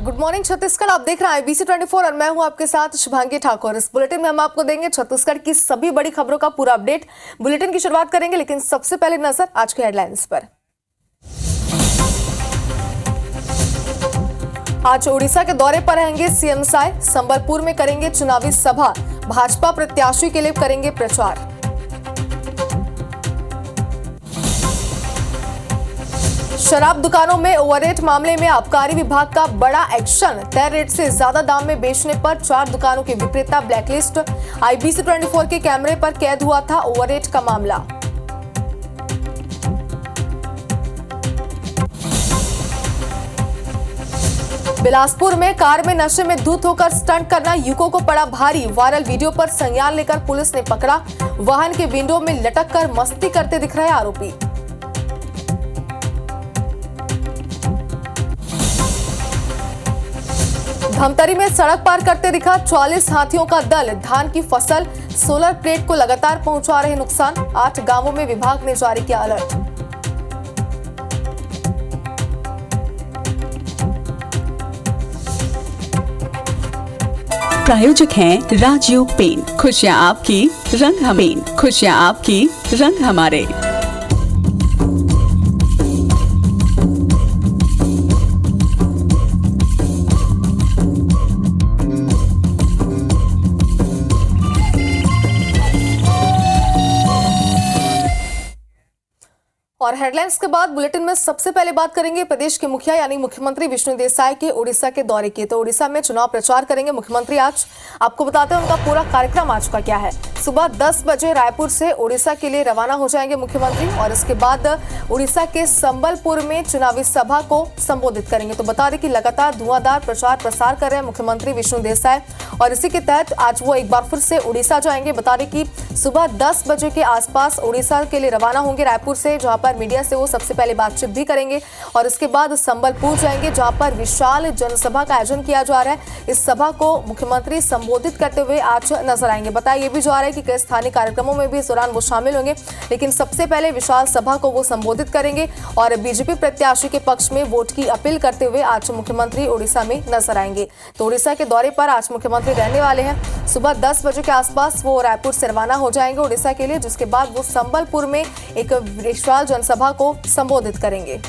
Good morning Chhattisgarh, आप देख रहे हैं IBC 24 और मैं हूं आपके साथ शुभांगी ठाकुर। इस बुलेटिन में हम आपको देंगे छत्तीसगढ़ की सभी बड़ी खबरों का पूरा अपडेट। बुलेटिन की शुरुआत करेंगे, लेकिन सबसे पहले नजर आज के हेडलाइंस पर। आज ओडिशा के दौरे पर रहेंगे सीएम साय, संबलपुर में करेंगे चुनावी सभा, भाजपा प्रत्याशी के लिए करेंगे प्रचार। शराब दुकानों में ओवररेट मामले में आबकारी विभाग का बड़ा एक्शन, तय रेट से ज्यादा दाम में बेचने पर 4 दुकानों के विक्रेता ब्लैकलिस्ट। IBC 24 के कैमरे पर कैद हुआ था ओवररेट का मामला। बिलासपुर में कार में नशे में धुत होकर स्टंट करना युवकों को पड़ा भारी, वायरल वीडियो पर संज्ञान लेकर पुलिस ने पकड़ा। वाहन के विंडो में लटक कर मस्ती करते दिख रहे आरोपी। धमतरी में सड़क पार करते दिखा 44 हाथियों का दल, धान की फसल, सोलर प्लेट को लगातार पहुंचा रहे नुकसान। 8 गांवों में विभाग ने जारी किया अलर्ट। प्रायोजक हैं राजयोग पेंट, खुशियां आपकी रंग हमें, खुशियां आपकी रंग हमारे। और हेडलाइंस के बाद बुलेटिन में सबसे पहले बात करेंगे प्रदेश के मुखिया यानी मुख्यमंत्री विष्णु देसाई के ओडिशा के दौरे की। तो ओडिशा में चुनाव प्रचार करेंगे मुख्यमंत्री आज। आपको बताते हैं उनका पूरा कार्यक्रम आज का क्या है। सुबह 10 बजे रायपुर से ओडिशा के लिए रवाना हो जाएंगे मुख्यमंत्री और इसके बाद ओडिशा के संबलपुर में चुनावी सभा को संबोधित करेंगे। तो बता दें कि लगातार धुआंधार प्रचार प्रसार कर रहे हैं मुख्यमंत्री विष्णु देसाई और इसी के तहत आज वो एक बार फिर से ओडिशा जाएंगे। बता दें कि सुबह 10 बजे के आसपास ओडिशा के लिए रवाना होंगे रायपुर से, जहां पर मीडिया से वो सबसे पहले बातचीत भी करेंगे और इसके बाद संबलपुर जाएंगे, जहां पर विशाल जनसभा का आयोजन किया जा रहा है। इस सभा को मुख्यमंत्री संबोधित करते हुए आज नजर आएंगे। बताया ये भी जा रहा है कि कई स्थानीय कार्यक्रमों में भी इस दौरान वो शामिल होंगे, लेकिन सबसे पहले विशाल सभा को वो संबोधित करेंगे और बीजेपी प्रत्याशी के पक्ष में वोट की अपील करते हुए आज मुख्यमंत्री ओडिशा में नजर आएंगे। तो ओडिशा के दौरे पर आज मुख्यमंत्री रहने वाले हैं। सुबह 10 बजे के आसपास वो रायपुर से रवाना हो जाएंगे ओडिशा के लिए, जिसके बाद वो संबलपुर में एक विशाल जनसभा को संबोधित करेंगे।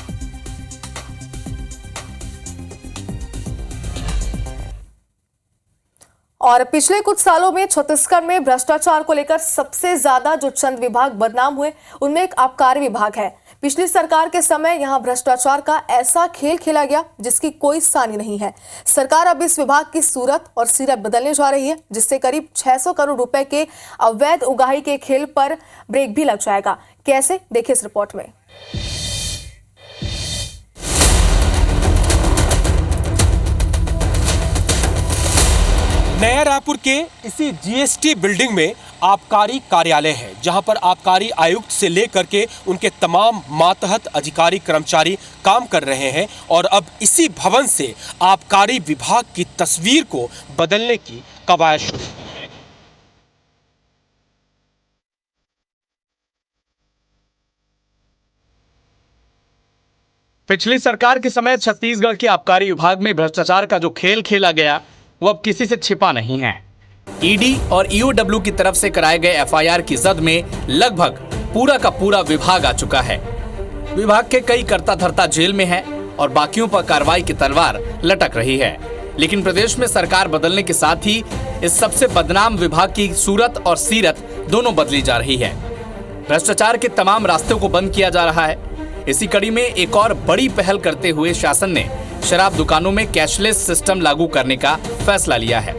और पिछले कुछ सालों में छत्तीसगढ़ में भ्रष्टाचार को लेकर सबसे ज्यादा जो चंद विभाग बदनाम हुए उनमें एक आबकारी विभाग है। पिछली सरकार के समय यहां भ्रष्टाचार का ऐसा खेल खेला गया जिसकी कोई सानी नहीं है। सरकार अब इस विभाग की सूरत और सीरत बदलने जा रही है, जिससे करीब 600 करोड़ रुपए के अवैध उगाही के खेल पर ब्रेक भी लग जाएगा। कैसे, देखिए इस रिपोर्ट में। नया रायपुर के इसी GST बिल्डिंग में आबकारी कार्यालय है, जहां पर आबकारी आयुक्त से लेकर के उनके तमाम मातहत अधिकारी कर्मचारी काम कर रहे हैं और अब इसी भवन से आबकारी विभाग की तस्वीर को बदलने की कवायद शुरू की है। पिछली सरकार के समय छत्तीसगढ़ के आबकारी विभाग में भ्रष्टाचार का जो खेल खेला गया वो अब किसी से छिपा नहीं है। ईडी और EOW की तरफ से कराए गए FIR की जद में लगभग पूरा का पूरा विभाग आ चुका है। विभाग के कई कर्ता धर्ता जेल में हैं और बाकियों पर कार्रवाई की तलवार लटक रही है। लेकिन प्रदेश में सरकार बदलने के साथ ही इस सबसे बदनाम विभाग की सूरत और सीरत दोनों बदली जा रही है। भ्रष्टाचार के तमाम रास्तों को बंद किया जा रहा है। इसी कड़ी में एक और बड़ी पहल करते हुए शासन ने शराब दुकानों में कैशलेस सिस्टम लागू करने का फैसला लिया है।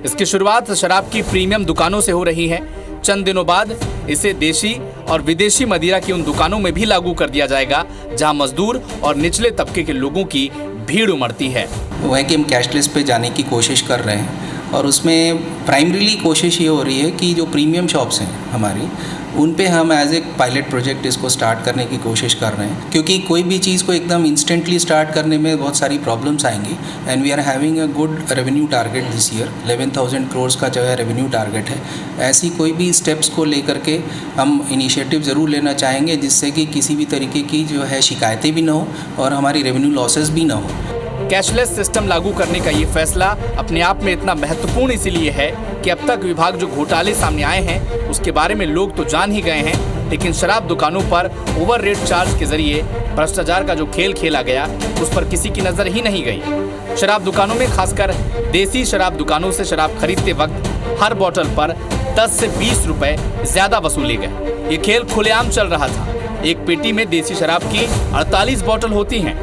इसकी शुरुआत शराब की प्रीमियम दुकानों से हो रही है। चंद दिनों बाद इसे देशी और विदेशी मदिरा की उन दुकानों में भी लागू कर दिया जाएगा जहां मजदूर और निचले तबके के लोगों की भीड़ उमड़ती है। वो है कि हम कैशलेस पे जाने की कोशिश कर रहे हैं और उसमें प्राइमरीली कोशिश ये हो रही है कि जो प्रीमियम शॉप्स हैं हमारी, उन पे हम एज ए पायलट प्रोजेक्ट इसको स्टार्ट करने की कोशिश कर रहे हैं, क्योंकि कोई भी चीज़ को एकदम इंस्टेंटली स्टार्ट करने में बहुत सारी प्रॉब्लम्स आएंगी। And we are having a good revenue target this year, 11,000 crore का जो है रेवेन्यू टारगेट है। ऐसी कोई भी स्टेप्स को लेकर के हम इनिशिएटिव ज़रूर लेना चाहेंगे, जिससे कि किसी भी तरीके की जो है शिकायतें भी ना हो और हमारी रेवेन्यू लॉसेस भी ना हो। कैशलेस सिस्टम लागू करने का ये फैसला अपने आप में इतना महत्वपूर्ण इसीलिए है कि अब तक विभाग जो घोटाले सामने आए हैं उसके बारे में लोग तो जान ही गए हैं, लेकिन शराब दुकानों पर ओवर रेट चार्ज के जरिए भ्रष्टाचार का जो खेल खेला गया उस पर किसी की नजर ही नहीं गई। शराब दुकानों में खासकर देसी शराब दुकानों से शराब खरीदते वक्त हर बोतल पर 10 से 20 रुपए ज्यादा वसूले गए। ये खेल खुलेआम चल रहा था। एक पेटी में देसी शराब की 48 बोतल होती हैं।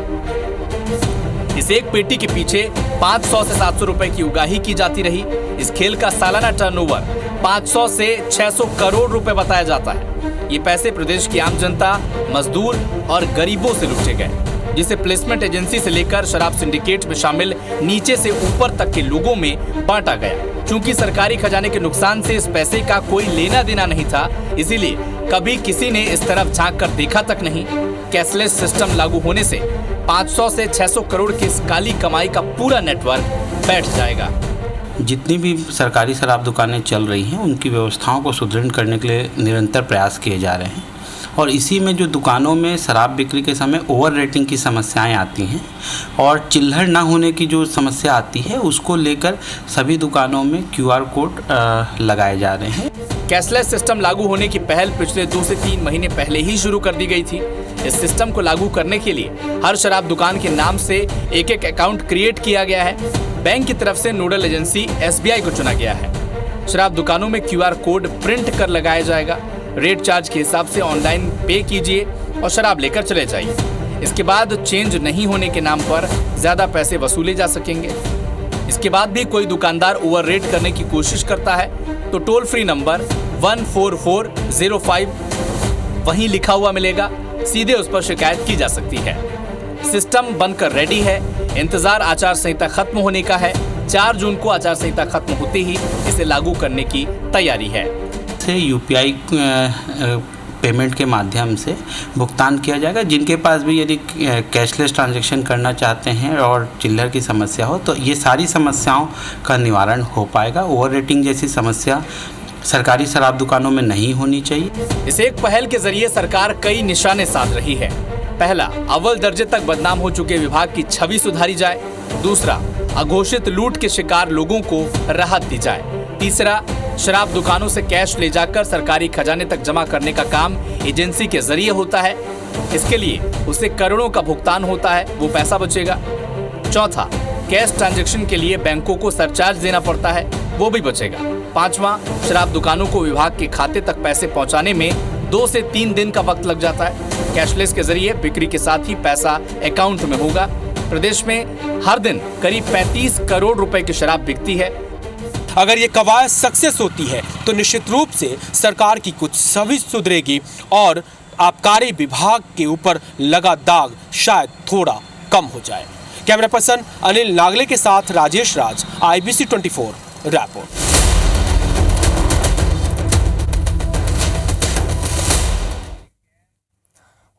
इस एक पेटी के पीछे 500 से 700 रुपए की उगाही की जाती रही। इस खेल का सालाना टर्नओवर 500 से 600 करोड़ रुपए बताया जाता है। ये पैसे प्रदेश की आम जनता, मजदूर और गरीबों से लूटे गए, जिसे प्लेसमेंट एजेंसी से लेकर शराब सिंडिकेट में शामिल नीचे से ऊपर तक के लोगों में बांटा गया। चूंकि सरकारी खजाने के नुकसान से इस पैसे का कोई लेना देना नहीं था, इसीलिए कभी किसी ने इस तरफ झांक कर देखा तक नहीं। कैशलेस सिस्टम लागू होने से 500 से 600 करोड़ की इस काली कमाई का पूरा नेटवर्क बैठ जाएगा। जितनी भी सरकारी शराब दुकानें चल रही हैं उनकी व्यवस्थाओं को सुदृढ़ करने के लिए निरंतर प्रयास किए जा रहे हैं, और इसी में जो दुकानों में शराब बिक्री के समय ओवर रेटिंग की समस्याएं आती हैं और चिल्लड़ ना होने की जो समस्या आती है उसको लेकर सभी दुकानों में QR कोड लगाए जा रहे हैं। कैशलेस सिस्टम लागू होने की पहल पिछले 2 से 3 महीने पहले ही शुरू कर दी गई थी। इस सिस्टम को लागू करने के लिए हर शराब दुकान के नाम से एक अकाउंट क्रिएट किया गया है। बैंक की तरफ से नोडल एजेंसी SBI को चुना गया है। शराब दुकानों में QR कोड प्रिंट कर लगाया जाएगा। रेट चार्ज के हिसाब से ऑनलाइन पे कीजिए और शराब लेकर चले जाइए। इसके बाद चेंज नहीं होने के नाम पर ज्यादा पैसे वसूले जा सकेंगे। इसके बाद भी कोई दुकानदार ओवर रेट करने की कोशिश करता है तो टोल फ्री नंबर 14405 वहीं लिखा हुआ मिलेगा, सीधे उस पर शिकायत की जा सकती है। सिस्टम बनकर रेडी है। इंतजार आचार संहिता खत्म होने का है। 4 जून को आचार संहिता खत्म होते ही इसे लागू करने की तैयारी है। से UPI पेमेंट के माध्यम से भुगतान किया जाएगा। जिनके पास भी यदि कैशलेस ट्रांजैक्शन करना चाहते हैं और चिल्लर की समस्या हो तो ये सारी समस्याओं का निवारण हो पाएगा। ओवर रेटिंग जैसी समस्या सरकारी शराब दुकानों में नहीं होनी चाहिए। इस एक पहल के जरिए सरकार कई निशाने साध रही है। पहला, अव्वल दर्जे तक बदनाम हो चुके विभाग की छवि सुधारी जाए। दूसरा, अघोषित लूट के शिकार लोगों को राहत दी जाए। तीसरा, शराब दुकानों से कैश ले जाकर सरकारी खजाने तक जमा करने का काम एजेंसी के जरिए होता है। इसके लिए उसे करोड़ों का भुगतान होता है, वो पैसा बचेगा। चौथा, कैश ट्रांजैक्शन के लिए बैंकों को सरचार्ज देना पड़ता है, वो भी बचेगा। पांचवा, शराब दुकानों को विभाग के खाते तक पैसे पहुंचाने में 2 से 3 दिन का वक्त लग जाता है। कैशलेस के जरिए बिक्री के साथ ही पैसा अकाउंट में होगा। प्रदेश में हर दिन करीब 35 करोड़ रुपए की शराब बिकती है। अगर ये कवायद सक्सेस होती है तो निश्चित रूप से सरकार की कुछ छवि सुधरेगी और आबकारी विभाग के ऊपर लगा दाग शायद थोड़ा कम हो जाए। कैमरा पर्सन अनिल नागले के साथ राजेश राज, IBC 24 रायपुर।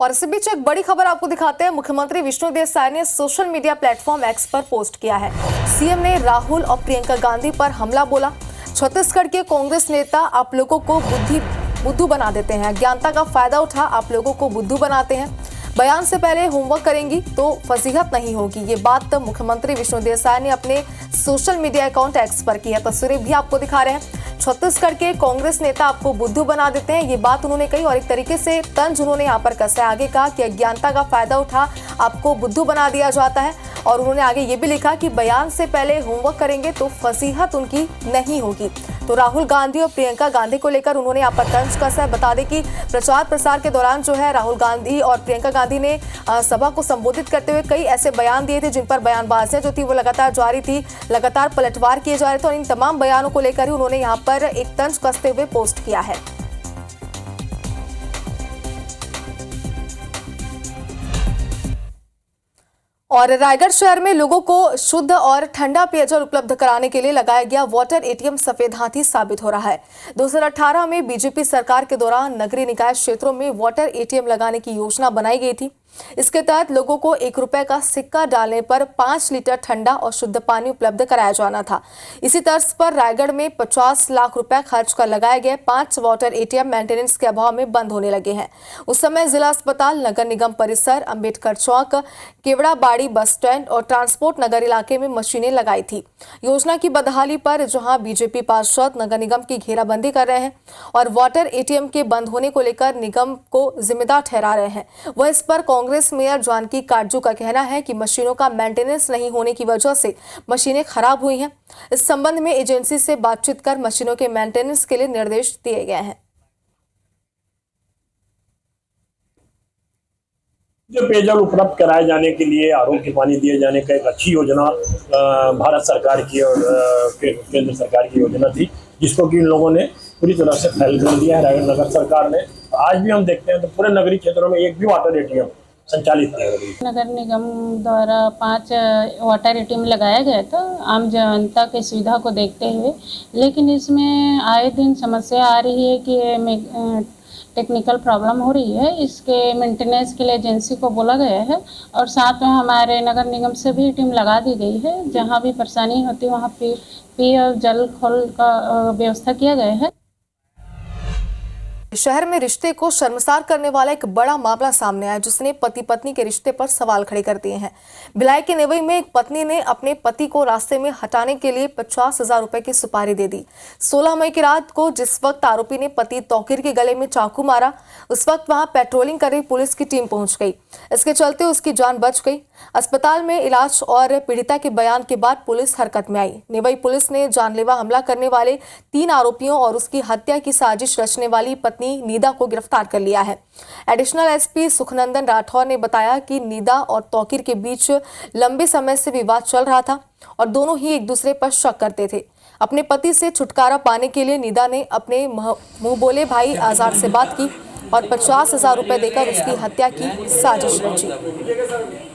और इसी बीच एक बड़ी खबर आपको दिखाते हैं। मुख्यमंत्री विष्णुदेव साय ने सोशल मीडिया प्लेटफॉर्म X पर पोस्ट किया है। सीएम ने राहुल और प्रियंका गांधी पर हमला बोला। छत्तीसगढ़ के कांग्रेस नेता आप लोगों को बुद्धू बना देते हैं, अज्ञानता का फायदा उठा आप लोगों को बुद्धू बनाते हैं। बयान से पहले होमवर्क करेंगी तो फजीहत नहीं होगी। ये बात मुख्यमंत्री विष्णुदेव साय ने अपने सोशल मीडिया अकाउंट X पर की है। तस्वीरें भी आपको दिखा रहे हैं। छत्तीसगढ़ के कांग्रेस नेता आपको बुद्धू बना देते हैं, ये बात उन्होंने कही और एक तरीके से तंज उन्होंने यहाँ पर कसा है। आगे कहा कि अज्ञानता का फायदा उठा आपको बुद्धू बना दिया जाता है और उन्होंने आगे ये भी लिखा कि बयान से पहले होमवर्क करेंगे तो फसीहत उनकी नहीं होगी। तो राहुल गांधी और प्रियंका गांधी को लेकर उन्होंने यहाँ पर तंज कसा है। बता दें कि प्रचार प्रसार के दौरान जो है राहुल गांधी और प्रियंका गांधी ने सभा को संबोधित करते हुए कई ऐसे बयान दिए थे जिन पर बयानबाजियां जो थी वो लगातार जारी थी, लगातार पलटवार किए जा रहे थे और इन तमाम बयानों को लेकर ही उन्होंने यहाँ पर एक तंज कसते हुए पोस्ट किया है। और रायगढ़ शहर में लोगों को शुद्ध और ठंडा पेयजल उपलब्ध कराने के लिए लगाया गया वाटर ATM सफेद हाथी साबित हो रहा है। 2018 में बीजेपी सरकार के दौरान नगरीय निकाय क्षेत्रों में वाटर ATM लगाने की योजना बनाई गई थी। इसके तहत लोगों को 1 रुपए का सिक्का डालने पर 5 लीटर ठंडा और शुद्ध पानी उपलब्ध कराया जाना था। इसी तर्ज पर रायगढ़ में 50 लाख रुपए खर्च कर लगाए गए 5 वाटर एटीएम मेंटेनेंस के अभाव में बंद होने लगे हैं। उस समय जिला अस्पताल, नगर निगम परिसर, अंबेडकर चौक, केवड़ाबाड़ी बस स्टैंड और ट्रांसपोर्ट नगर इलाके में मशीनें लगाई थी। योजना की बदहाली पर जहां बीजेपी पार्षद नगर निगम की घेराबंदी कर रहे हैं और वाटर एटीएम के बंद होने को लेकर निगम को जिम्मेदार ठहरा रहे हैं, वह इस पर कांग्रेस मेयर जानकी काटजू का कहना है कि मशीनों का मेंटेनेंस नहीं होने की वजह से मशीनें खराब हुई हैं। इस संबंध में एजेंसी से बातचीत कर मशीनों के मेंटेनेंस के लिए निर्देश दिए गए हैं। जो पेयजल उपलब्ध कराए जाने के लिए आरोग्य पानी दिए जाने का एक अच्छी योजना भारत सरकार की और केंद्र सरकार की योजना थी, जिसको कि इन लोगों ने पूरी तरह से फैल कर दिया है रायगढ़ नगर सरकार ने। आज भी हम देखते हैं तो पूरे नगरीय क्षेत्रों में एक भी वाटर एटीएम संचालित नहीं हो रही। नगर निगम द्वारा 5 वाटर एटीएम लगाया गया था आम जनता की सुविधा को देखते हुए, लेकिन इसमें आए दिन समस्या आ रही है कि टेक्निकल प्रॉब्लम हो रही है। इसके मेंटेनेंस के लिए एजेंसी को बोला गया है और साथ में हमारे नगर निगम से भी टीम लगा दी गई है। जहां भी परेशानी होती है वहां पेय और जल खोल का व्यवस्था किया गया है। शहर में रिश्ते को शर्मसार करने वाला एक बड़ा मामला सामने आया, जिसने पति पत्नी के रिश्ते पर सवाल खड़े कर दिए हैं। भिलाई के नेवई में एक पत्नी ने अपने पति को रास्ते में हटाने के लिए 50,000 रुपए की सुपारी दे दी। 16 मई की रात को जिस वक्त आरोपी ने पति तौकीर के गले में चाकू मारा, उस वक्त वहां पेट्रोलिंग कर रही पुलिस की टीम पहुंच गई। इसके चलते उसकी जान बच गई। अस्पताल में इलाज और पीड़िता के बयान के बाद पुलिस हरकत में आई। नेवई पुलिस ने जानलेवा हमला करने वाले 3 आरोपियों और उसकी हत्या की साजिश रचने वाली पत्नी नीदा को गिरफ्तार कर लिया है। एडिशनल एसपी सुखनंदन राठौर ने बताया कि नीदा और तौकीर के बीच लंबे समय से विवाद चल रहा था और दोनों ही एक दूसरे पर शक करते थे। अपने पति से छुटकारा पाने के लिए नीदा ने अपने मुंह बोले भाई आजाद से बात की और 50,000 रुपए देकर उसकी हत्या की साजिश रची।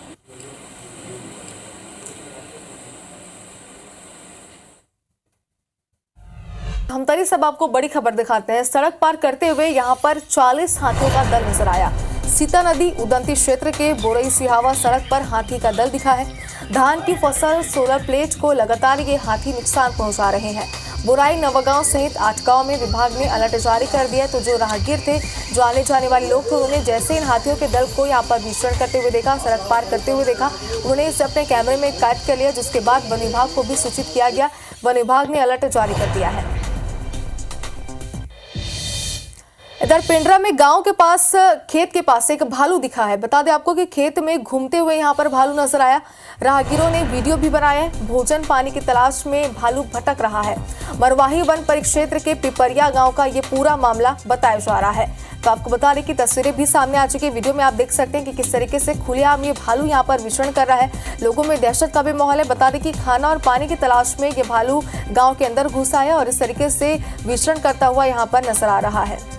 धमतरी से आपको बड़ी खबर दिखाते हैं। सड़क पार करते हुए यहां पर 40 हाथियों का दल नजर आया। सीता नदी उदंती क्षेत्र के बोरई सिहावा सड़क पर हाथी का दल दिखा है। धान की फसल, सोलर प्लेट को लगातार ये हाथी नुकसान पहुंचा रहे हैं। बोराई, नवगांव सहित 8 गांव में विभाग ने अलर्ट जारी कर दिया। तो जो राहगीर थे, जो आने जाने वाले लोग थे, उन्होंने जैसे इन हाथियों के दल को यहाँ पर विचरण करते हुए देखा, सड़क पार करते हुए देखा, उन्होंने इसे अपने कैमरे में कैद कर लिया, जिसके बाद वन विभाग को भी सूचित किया गया। वन विभाग ने अलर्ट जारी कर दिया है। इधर पिंडरा में गांव के पास, खेत के पास एक भालू दिखा है। बता दें आपको कि खेत में घूमते हुए यहां पर भालू नजर आया। राहगीरों ने वीडियो भी बनाया है। भोजन पानी की तलाश में भालू भटक रहा है। मरवाही वन परिक्षेत्र के पिपरिया गांव का ये पूरा मामला बताया जा रहा है। तो आपको बता दें कि तस्वीरें भी सामने आ चुकी। वीडियो में आप देख सकते हैं कि किस तरीके से खुलेआम ये भालू यहाँ पर विचरण कर रहा है। लोगों में दहशत का भी माहौल है। बता दें कि खाना और पानी की तलाश में ये भालू गाँव के अंदर घुसा है और इस तरीके से विचरण करता हुआ यहाँ पर नजर आ रहा है।